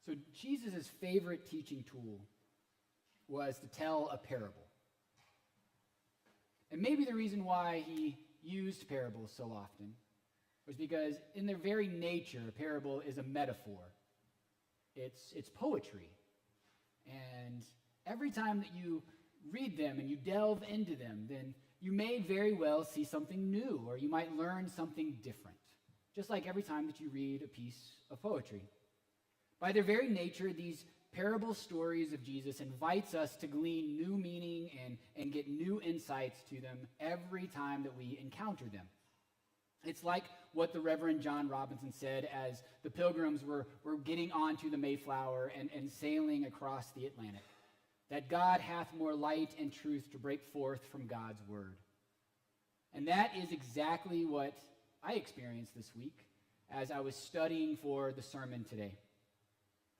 So Jesus' favorite teaching tool was to tell a parable. And maybe the reason why he used parables so often was because in their very nature, a parable is a metaphor. It's poetry. And every time that you read them and you delve into them, then you may very well see something new, or you might learn something different, just like every time that you read a piece of poetry. By their very nature, these parable stories of Jesus invites us to glean new meaning and get new insights to them every time that we encounter them. It's like what the Reverend John Robinson said as the pilgrims were getting onto the Mayflower and sailing across the Atlantic, that God hath more light and truth to break forth from God's word. And that is exactly what I experienced this week as I was studying for the sermon today.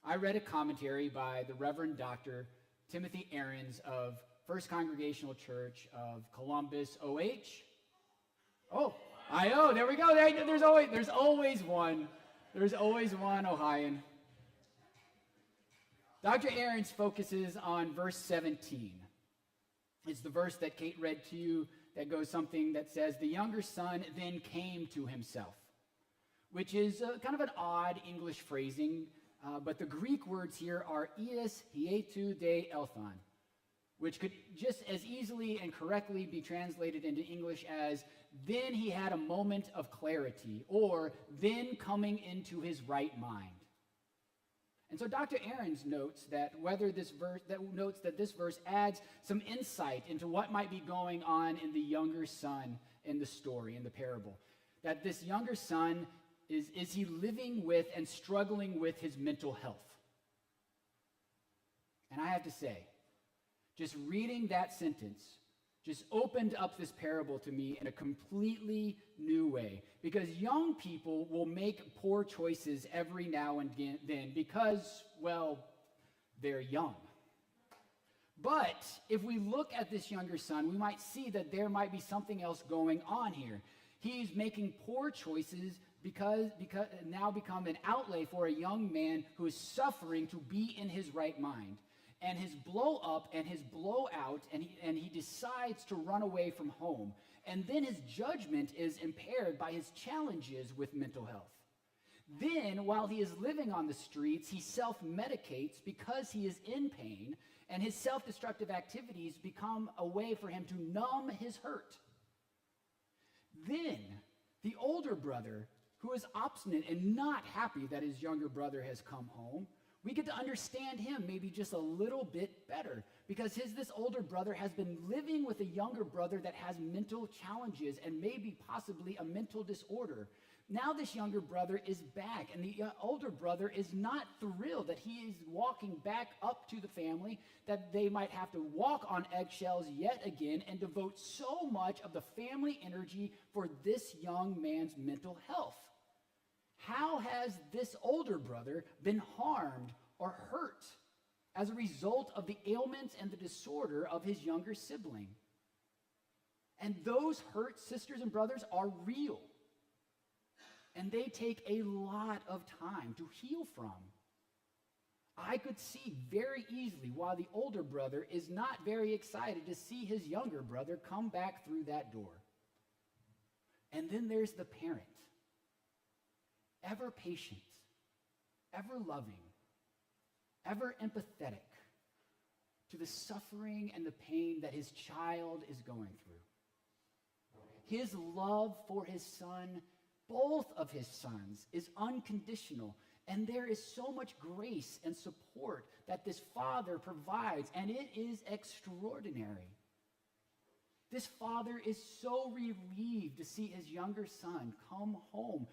I read a commentary by the Reverend Dr. Timothy Ahrens of First Congregational Church of Columbus, OH. Oh, I-O, there we go. There's always one. There's always one Ohioan. Dr. Ahrens focuses on verse 17. It's the verse that Kate read to you that goes something that says, "The younger son then came to himself," which is kind of an odd English phrasing, but the Greek words here are ies hietu de elthon, which could just as easily and correctly be translated into English as, "Then he had a moment of clarity," or "then coming into his right mind." And so Dr. Ahrens notes that this verse adds some insight into what might be going on in the younger son in the story, in the parable. That this younger son, is he living with and struggling with his mental health? And I have to say, just reading that sentence just opened up this parable to me in a completely new way. Because young people will make poor choices every now and then because, well, they're young. But if we look at this younger son, we might see that there might be something else going on here. He's making poor choices because now become an outlay for a young man who is suffering to be in his right mind. And his blow up and his blowout, and he decides to run away from home. And then his judgment is impaired by his challenges with mental health. Then, while he is living on the streets, he self-medicates because he is in pain, and his self-destructive activities become a way for him to numb his hurt. Then, the older brother, who is obstinate and not happy that his younger brother has come home, we get to understand him maybe just a little bit better because this older brother has been living with a younger brother that has mental challenges and maybe possibly a mental disorder. Now this younger brother is back, and the older brother is not thrilled that he is walking back up to the family, that they might have to walk on eggshells yet again and devote so much of the family energy for this young man's mental health. How has this older brother been harmed or hurt as a result of the ailments and the disorder of his younger sibling? And those hurts, sisters and brothers, are real. And they take a lot of time to heal from. I could see very easily why the older brother is not very excited to see his younger brother come back through that door. And then there's the parent. Ever patient, ever loving, ever empathetic to the suffering and the pain that his child is going through. His love for his son, both of his sons, is unconditional, and there is so much grace and support that this father provides, and it is extraordinary. This father is so relieved to see his younger son come home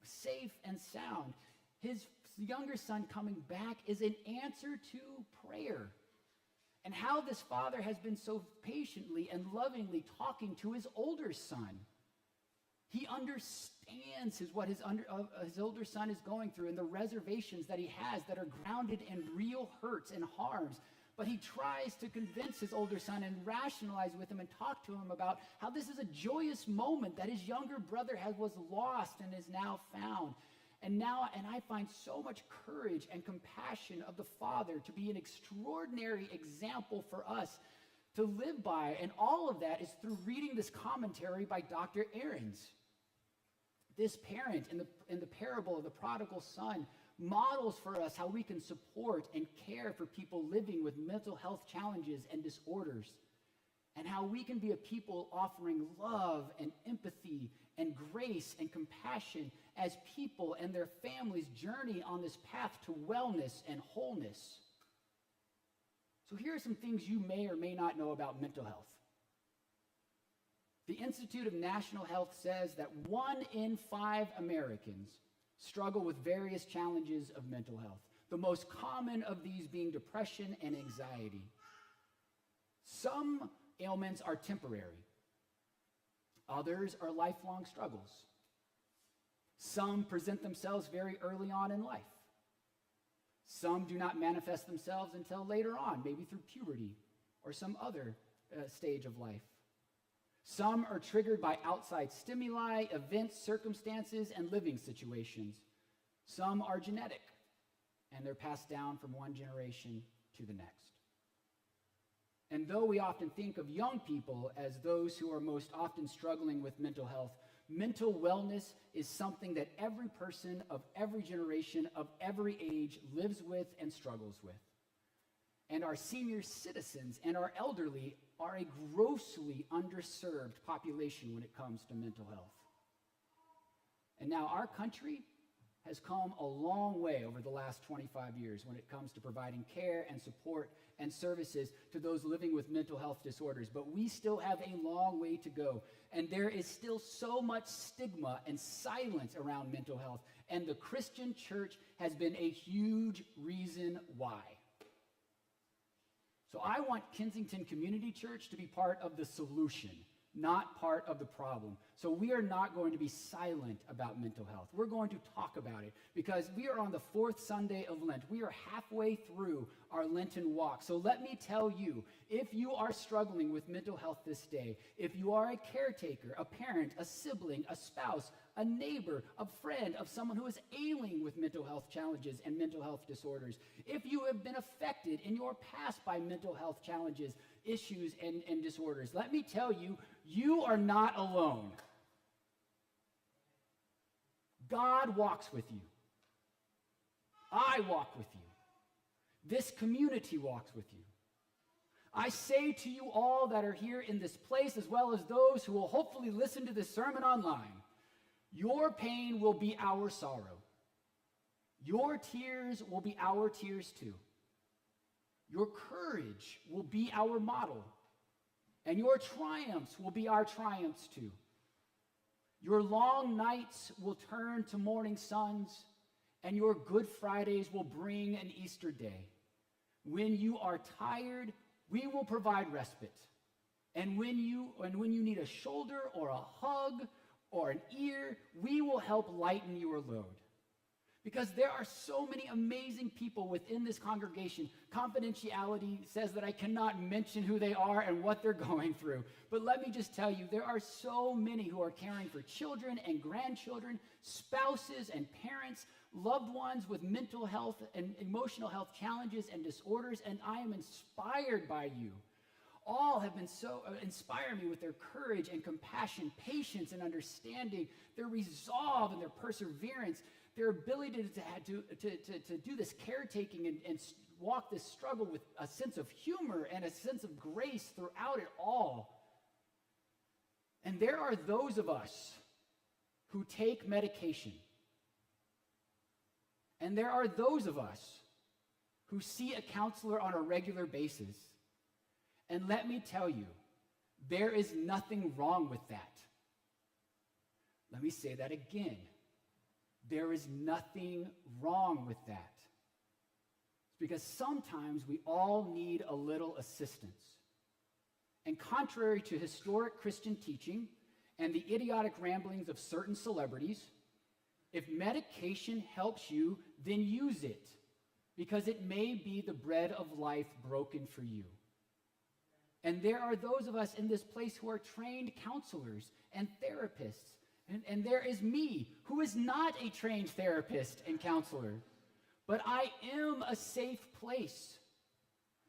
safe and sound. His younger son coming back is an answer to prayer. And how this father has been so patiently and lovingly talking to his older son. He understands what his older son is going through and the reservations that he has that are grounded in real hurts and harms. But he tries to convince his older son and rationalize with him and talk to him about how this is a joyous moment that his younger brother was lost and is now found. And I find so much courage and compassion of the Father to be an extraordinary example for us to live by. And all of that is through reading this commentary by Dr. Ahrens. This parent in the parable of the prodigal son models for us how we can support and care for people living with mental health challenges and disorders, and how we can be a people offering love and empathy and grace and compassion as people and their families journey on this path to wellness and wholeness. So here are some things you may or may not know about mental health. The Institute of National Health says that 1 in 5 Americans struggle with various challenges of mental health, the most common of these being depression and anxiety. Some ailments are temporary. Others are lifelong struggles. Some present themselves very early on in life. Some do not manifest themselves until later on, maybe through puberty or some other stage of life. Some are triggered by outside stimuli, events, circumstances, and living situations. Some are genetic, and they're passed down from one generation to the next. And though we often think of young people as those who are most often struggling with mental health, mental wellness is something that every person of every generation, of every age, lives with and struggles with. And our senior citizens and our elderly are a grossly underserved population when it comes to mental health. And now our country has come a long way over the last 25 years when it comes to providing care and support and services to those living with mental health disorders. But we still have a long way to go. And there is still so much stigma and silence around mental health. And the Christian church has been a huge reason why. So I want Kensington Community Church to be part of the solution, not part of the problem. So we are not going to be silent about mental health. We're going to talk about it because we are on the 4th Sunday of Lent. We are halfway through our Lenten walk. So let me tell you, if you are struggling with mental health this day, if you are a caretaker, a parent, a sibling, a spouse, a neighbor, a friend of someone who is ailing with mental health challenges and mental health disorders, if you have been affected in your past by mental health challenges, issues, and disorders, let me tell you, you are not alone. God walks with you. I walk with you. This community walks with you. I say to you all that are here in this place, as well as those who will hopefully listen to this sermon online, your pain will be our sorrow. Your tears will be our tears too. Your courage will be our model, and your triumphs will be our triumphs too. Your long nights will turn to morning suns, and your Good Fridays will bring an Easter day. When you are tired, we will provide respite. And when you need a shoulder or a hug or an ear, we will help lighten your load. Because there are so many amazing people within this congregation. Confidentiality says that I cannot mention who they are and what they're going through. But let me just tell you, there are so many who are caring for children and grandchildren, spouses and parents, loved ones with mental health and emotional health challenges and disorders, and I am inspired by you. All have been so inspire me with their courage and compassion, patience and understanding, their resolve and their perseverance, their ability to do this caretaking and walk this struggle with a sense of humor and a sense of grace throughout it all. And there are those of us who take medication. And there are those of us who see a counselor on a regular basis. And let me tell you, there is nothing wrong with that. Let me say that again. There is nothing wrong with that. It's because sometimes we all need a little assistance. And contrary to historic Christian teaching and the idiotic ramblings of certain celebrities, if medication helps you, then use it, because it may be the bread of life broken for you. And there are those of us in this place who are trained counselors and therapists And there is me, who is not a trained therapist and counselor, but I am a safe place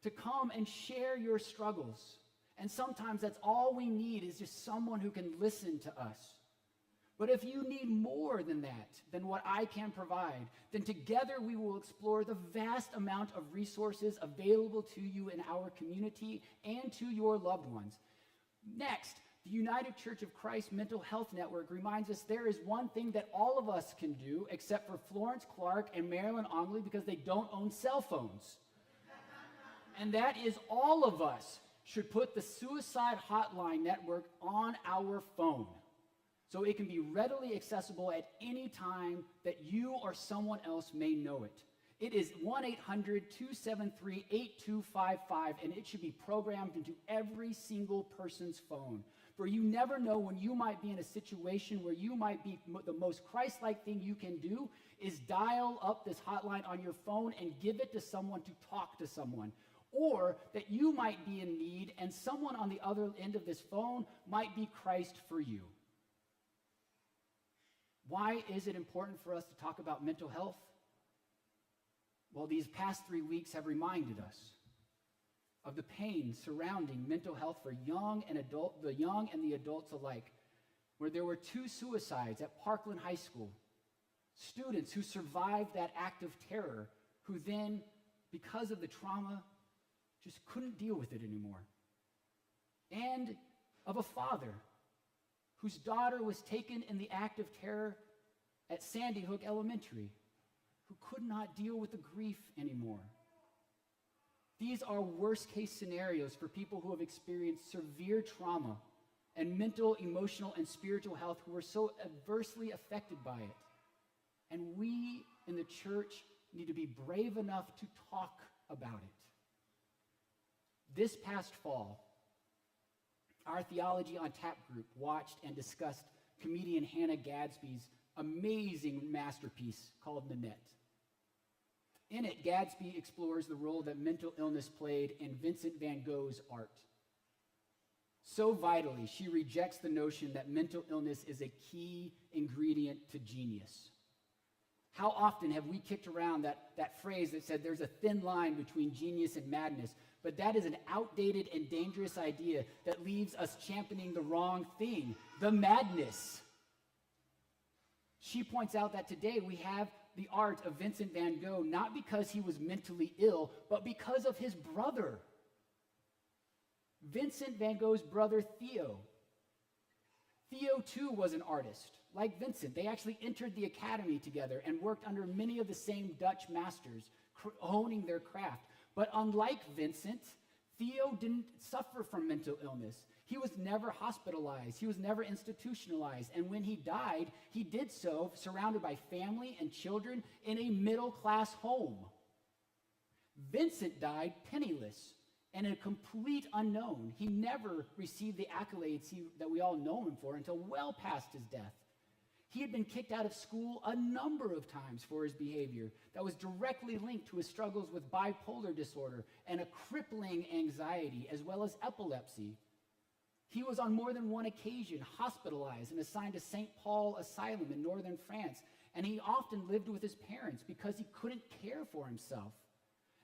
to come and share your struggles. And sometimes that's all we need, is just someone who can listen to us. But if you need more than that, than what I can provide, then together we will explore the vast amount of resources available to you in our community and to your loved ones. Next, the United Church of Christ Mental Health Network reminds us there is one thing that all of us can do, except for Florence Clark and Marilyn Ongley, because they don't own cell phones. And that is, all of us should put the suicide hotline network on our phone, so it can be readily accessible at any time that you or someone else may know it. It is 1-800-273-8255, and it should be programmed into every single person's phone. For you never know when you might be in a situation where you might be, the most Christ-like thing you can do is dial up this hotline on your phone and give it to someone to talk to someone. Or that you might be in need and someone on the other end of this phone might be Christ for you. Why is it important for us to talk about mental health? Well, these past 3 weeks have reminded us of the pain surrounding mental health for the young and the adults alike, where there were 2 suicides at Parkland High School, students who survived that act of terror, who then, because of the trauma, just couldn't deal with it anymore. And of a father whose daughter was taken in the act of terror at Sandy Hook Elementary, who could not deal with the grief anymore. These are worst-case scenarios for people who have experienced severe trauma and mental, emotional, and spiritual health, who were so adversely affected by it. And we in the church need to be brave enough to talk about it. This past fall, our Theology on Tap group watched and discussed comedian Hannah Gadsby's amazing masterpiece called Nanette. In it, Gadsby explores the role that mental illness played in Vincent van Gogh's art. So vitally, she rejects the notion that mental illness is a key ingredient to genius. How often have we kicked around that phrase that said there's a thin line between genius and madness, but that is an outdated and dangerous idea that leaves us championing the wrong thing, the madness. She points out that today we have the art of Vincent van Gogh not because he was mentally ill, but because of his brother. Vincent van Gogh's brother, Theo. Theo, too, was an artist. Like Vincent, they actually entered the academy together and worked under many of the same Dutch masters, honing their craft. But unlike Vincent, Theo didn't suffer from mental illness. He was never hospitalized. He was never institutionalized. And when he died, he did so surrounded by family and children in a middle-class home. Vincent died penniless and a complete unknown. He never received the accolades that we all know him for until well past his death. He had been kicked out of school a number of times for his behavior that was directly linked to his struggles with bipolar disorder and a crippling anxiety, as well as epilepsy. He was on more than one occasion hospitalized and assigned to St. Paul Asylum in northern France, and he often lived with his parents because he couldn't care for himself.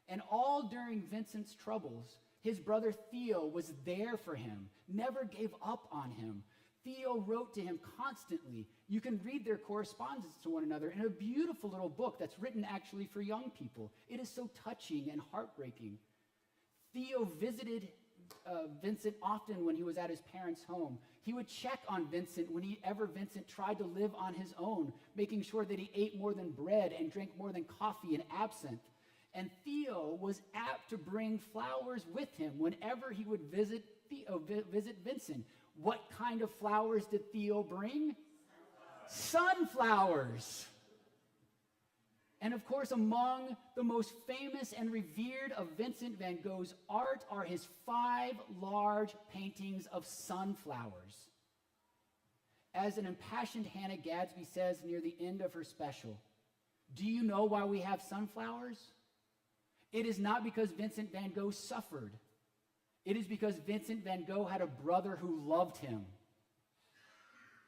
And all during Vincent's troubles, his brother Theo was there for him, never gave up on him. Theo wrote to him constantly. You can read their correspondence to one another in a beautiful little book that's written actually for young people. It is so touching and heartbreaking. Theo visited Vincent often when he was at his parents' home. He would check on Vincent whenever Vincent tried to live on his own, making sure that he ate more than bread and drank more than coffee and absinthe. And Theo was apt to bring flowers with him whenever he would visit Vincent. What kind of flowers did Theo bring? Sunflowers. And of course, among the most famous and revered of Vincent van Gogh's art are his 5 large paintings of sunflowers. As an impassioned Hannah Gadsby says near the end of her special, do you know why we have sunflowers? It is not because Vincent van Gogh suffered. It is because Vincent van Gogh had a brother who loved him.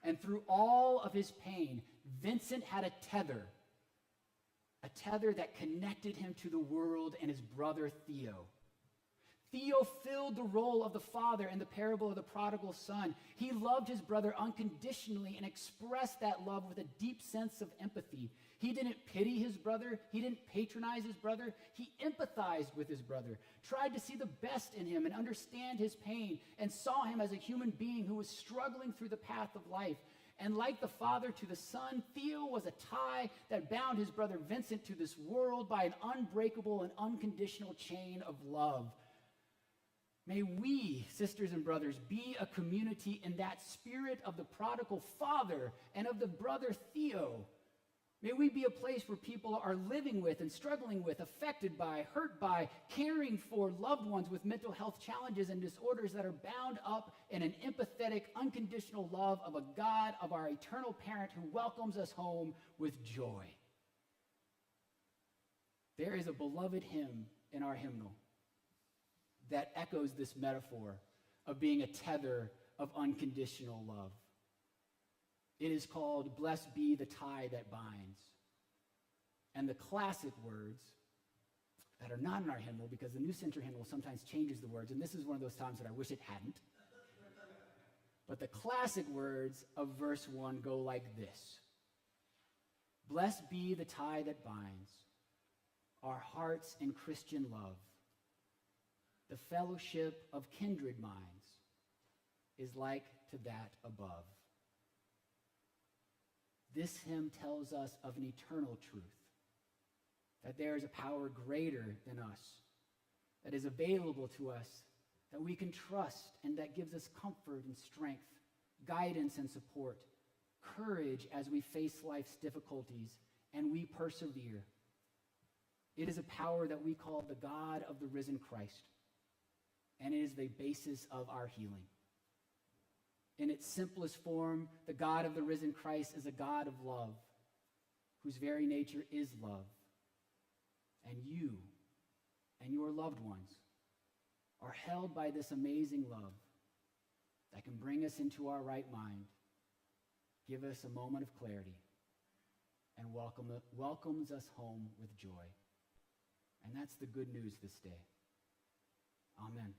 And through all of his pain, Vincent had a tether that connected him to the world and his brother Theo. Theo filled the role of the father in the parable of the prodigal son. He loved his brother unconditionally and expressed that love with a deep sense of empathy. He didn't pity his brother. He didn't patronize his brother. He empathized with his brother, tried to see the best in him and understand his pain, and saw him as a human being who was struggling through the path of life. And like the father to the son, Theo was a tie that bound his brother Vincent to this world by an unbreakable and unconditional chain of love. May we, sisters and brothers, be a community in that spirit of the prodigal father and of the brother Theo. May we be a place where people are living with and struggling with, affected by, hurt by, caring for loved ones with mental health challenges and disorders that are bound up in an empathetic, unconditional love of a God, of our eternal parent who welcomes us home with joy. There is a beloved hymn in our hymnal that echoes this metaphor of being a tether of unconditional love. It is called, "Blessed Be the Tie That Binds." And the classic words that are not in our hymnal, because the New Century Hymnal sometimes changes the words, and this is one of those times that I wish it hadn't. But the classic words of verse 1 go like this: "Blessed be the tie that binds our hearts in Christian love. The fellowship of kindred minds is like to that above." This hymn tells us of an eternal truth, that there is a power greater than us, that is available to us, that we can trust, and that gives us comfort and strength, guidance and support, courage as we face life's difficulties, and we persevere. It is a power that we call the God of the risen Christ, and it is the basis of our healing. In its simplest form, the God of the risen Christ is a God of love, whose very nature is love. And you and your loved ones are held by this amazing love that can bring us into our right mind, give us a moment of clarity, and welcomes us home with joy. And that's the good news this day. Amen.